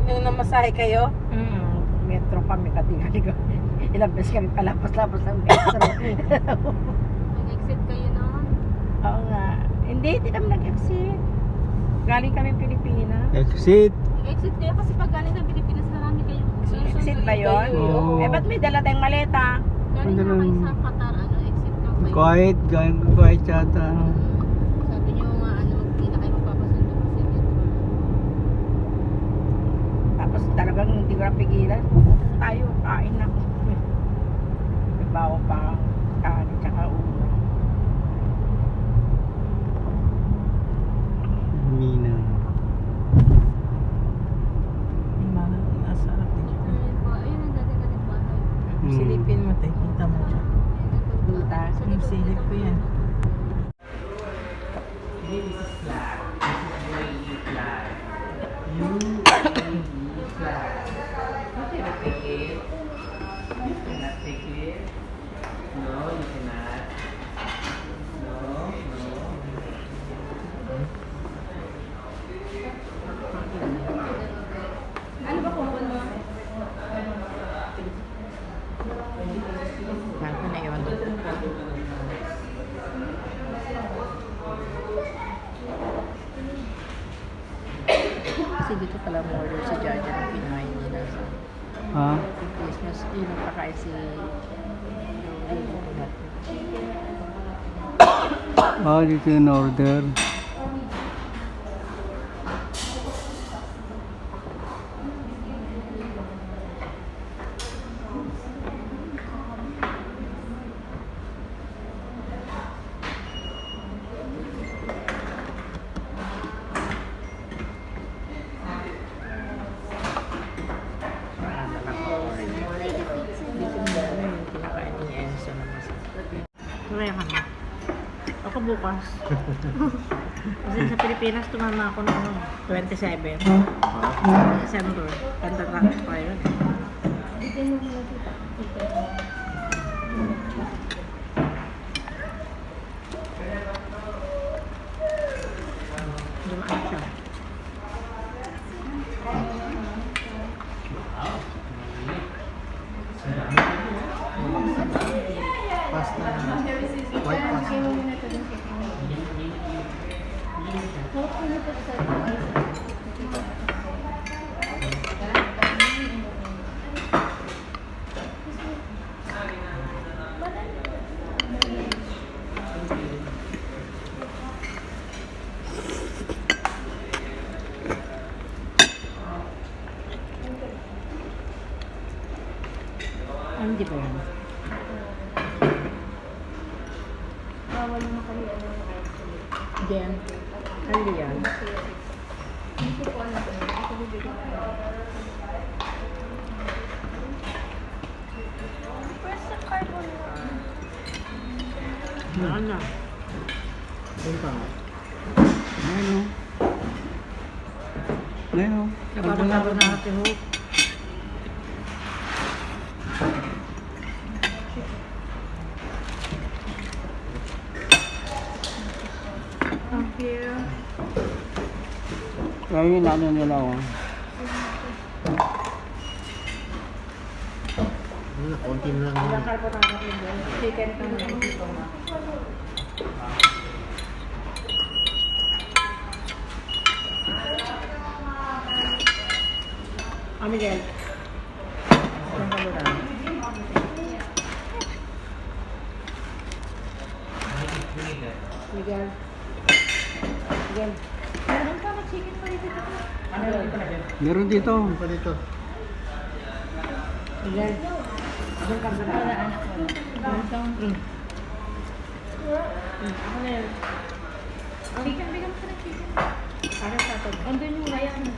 Yung namasahe kayo? Metro kami katingali ko. Ilang beses kami palapas-lapas ng metro. Nag-exit kayo noon? Oo nga. Hindi kami nag-exit. Galing kami Pilipinas. Exit. Nag-exit kayo kasi pag galing ng Pilipinas, marami kayong Exit ba yun? Oo. Eh, ba't may dala tayong maleta? Galing na kayo sa Qatar, exit lang kayo. Quiet. Quiet yata. Sabi niyo nga, hindi na kayo magpapasundo kasi metro. Tapos talagang hindi ko napigilan. Pupunta tayo, kain na. May bawa pa ang kanin tsaka ulo. Mina. Nasa harap din siya. Ayun po, ayun ang dati-dating bahay. Silipin mo, te. Kita mo siya. Dita. Yung silip ko yan. Ano ba kung ano? Ano na yun? Kasi dito pala order si Jaja ng kinain nila sa Ha? Christmas. Yun ang pakain si Dito yung order. kinakain ni Enzo na masarap. Kaya kami. Ako bukas. Kasi sa Pilipinas tumama ako noong 27. December. Pantatakas pa yun. Dumaan siya. Pasta. White pasta. Hindi ba yan? Bawal naman kayo Then, hali yan. Hindi ko alam kung ako bibigyan ko. Where's the carbon? Ano? Ano? Ano? Napapagabo na natin ho. Thank you. Kaya yung ano nila oh. Konti na lang. Ilang carbonara din doon. Chicken ka na lang dito na. Miguel. Ilang carbonara? Miguel. Miguel. Meron pa na chicken pa dito. Meron dito. Miguel. Ilang carbonara? Ako na yun. Chicken, bigyan mo sa chicken. Para sa ito. Andun yung layak mo.